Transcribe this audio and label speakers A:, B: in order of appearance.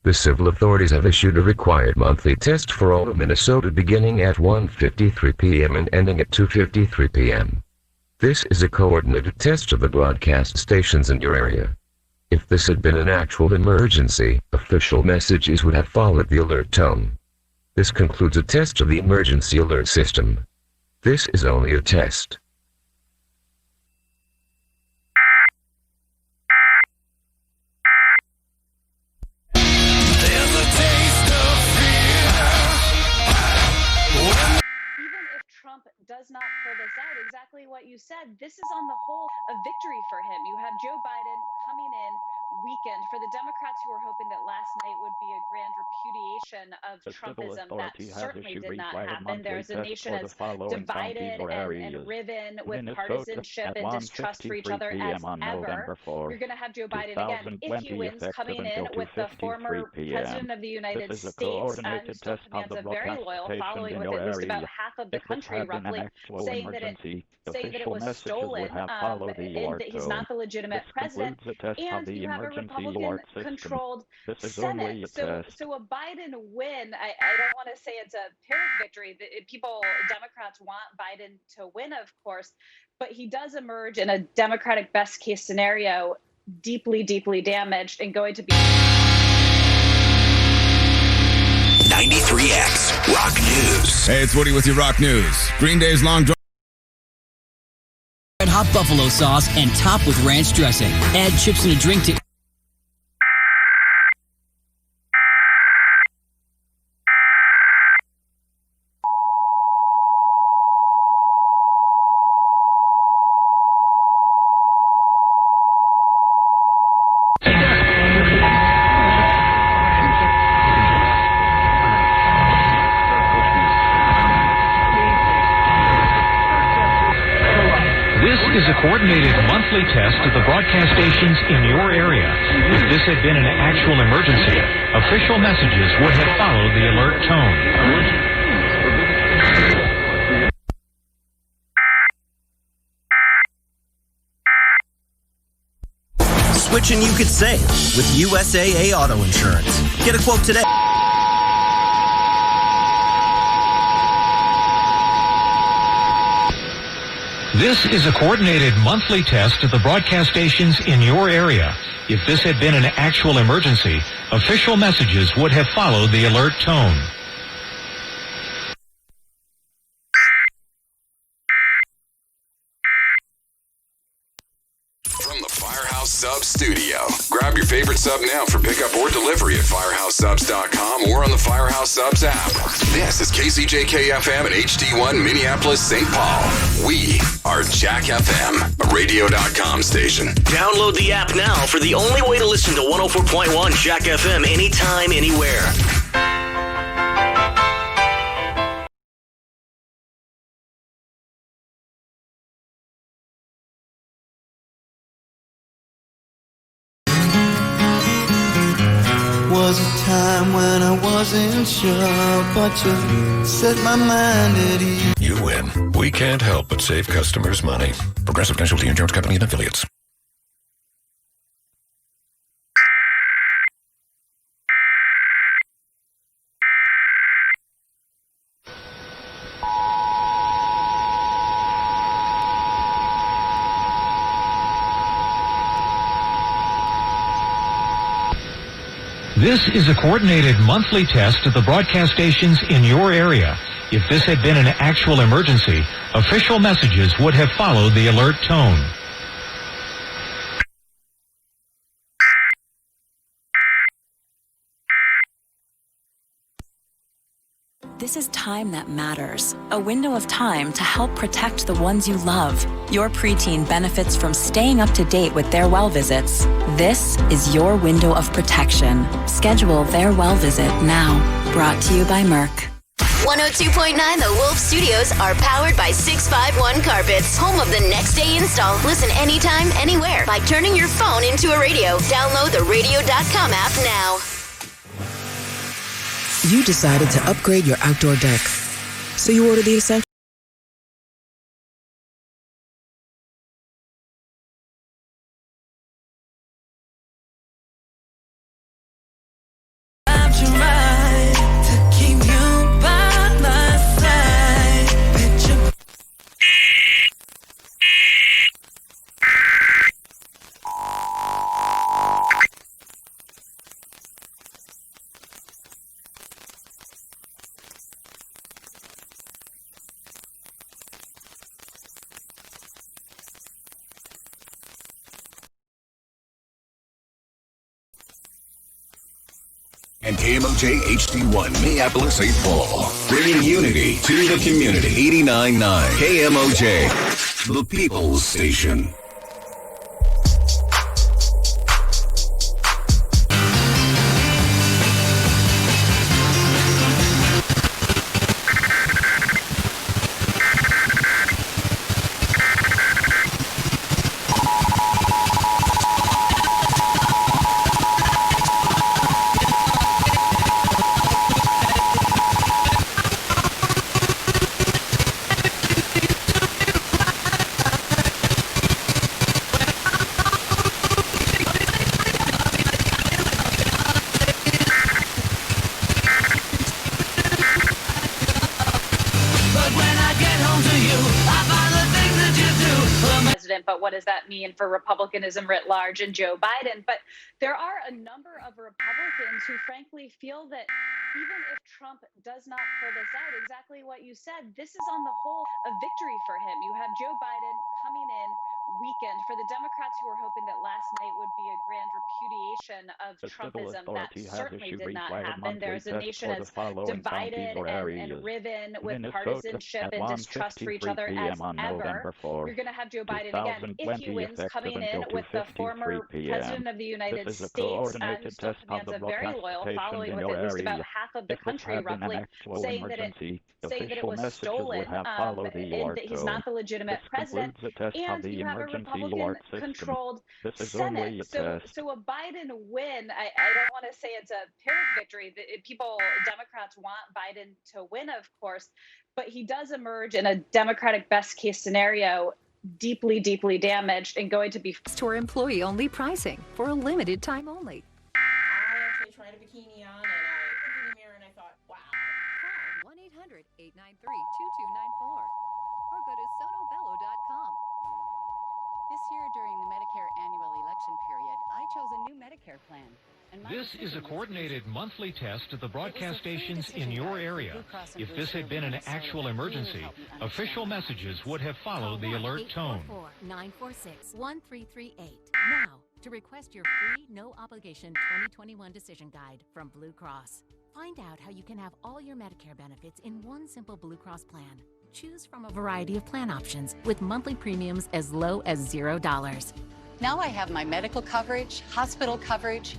A: The civil authorities have issued a required monthly test for all of Minnesota beginning at 1:53 p.m. and ending at 2:53 p.m. This is a coordinated test of the broadcast stations in your area. If this had been an actual emergency, official messages would have followed the alert tone. This concludes a test of the emergency alert system. This is only a test.
B: Trump does not pull this out, exactly what you said, this is on the whole a victory for him. You have Joe Biden coming in weakened. For the Democrats who were hoping that last night would be a grand repudiation of Trumpism, that certainly did not happen. There's a nation as divided and riven with partisanship and distrust for each other as ever. You're going to have Joe Biden again, if he wins, coming in with the former president of the United States, whose commands a very loyal following with at least about half of the country roughly saying that it was stolen, and that he's not the legitimate president, and you have a Republican-controlled Senate. So a Biden win, I don't want to say it's a Pyrrhic victory. Democrats want Biden to win, of course, but he does emerge in a Democratic best-case scenario deeply, deeply damaged and going to be
C: 93X Rock News.
D: Hey, it's Woody with your Rock News. Green Day's Long Drive.
E: Red hot buffalo sauce and top with ranch dressing. Add chips in a drink to...
F: This is a coordinated monthly test of the broadcast stations in your area. If this had been an actual emergency, official messages would have followed the alert tone.
C: Switching you could save with USAA Auto Insurance. Get a quote today.
F: This is a coordinated monthly test of the broadcast stations in your area. If this had been an actual emergency, official messages would have followed the alert tone.
G: From the Firehouse Subs studio. Grab your favorite sub now for pickup or delivery at firehousesubs.com or on the Firehouse Subs app. This is KZJK-FM and HD1 Minneapolis-St. Paul. We are Jack-FM, a radio.com station.
C: Download the app now for the only way to listen to 104.1 Jack-FM anytime, anywhere.
H: Was a time when I wasn't sure, but you set my mind at ease.
I: You win. We can't help but save customers money. Progressive Casualty Insurance Company and Affiliates.
F: This is a coordinated monthly test of the broadcast stations in your area. If this had been an actual emergency, official messages would have followed the alert tone.
J: This is time that matters. A window of time to help protect the ones you love. Your preteen benefits from staying up to date with their well visits. This is your window of protection. Schedule their well visit now. Brought to you by Merck.
K: 102.9 The Wolf Studios are powered by 651 Carpets, home of the next day install. Listen anytime, anywhere by turning your phone into a radio. Download the radio.com app now.
L: You decided to upgrade your outdoor deck, so you ordered the essentials.
G: And KMOJ-HD1 Minneapolis-St Paul. Bringing unity to the community. 89.9 KMOJ, the People's Station.
B: But what does that mean for Republicanism writ large and Joe Biden? But there are a number of Republicans who frankly feel that even if Trump does not pull this out, exactly what you said, this is on the whole a victory for him. You have Joe Biden coming in weakened. For the Democrats who were hoping that last night would be a grand repudiation of Trumpism, that certainly did not happen. There's a nation that's divided and riven with partisanship and distrust for each other as ever. You're going to have Joe Biden again, if he wins, coming in with the former president of the United States, and still commands a very loyal following with at least about half of the country roughly saying that it was stolen, and that he's not the legitimate president. And you have a Republican-controlled Senate. So a Biden win, I don't want to say it's a Pyrrhic victory. Democrats want Biden to win, of course, but he does emerge in a Democratic best-case scenario deeply, deeply damaged and going to be
M: store employee-only pricing for a limited time only.
N: I actually tried a bikini on, and I looked in the mirror and I thought, wow.
M: Call 1-800-893-2294 or go to sonobello.com. This year, during the Medicare annual election period, I chose a new Medicare plan.
F: This is a coordinated monthly test at the broadcast stations in your area. If this had been an actual emergency, official messages would have followed the alert tone.
O: 946-1338 now to request your free, no-obligation 2021 decision guide from Blue Cross. Find out how you can have all your Medicare benefits in one simple Blue Cross plan. Choose from a variety of plan options with monthly premiums as low as $0.
M: Now I have my medical coverage, hospital coverage,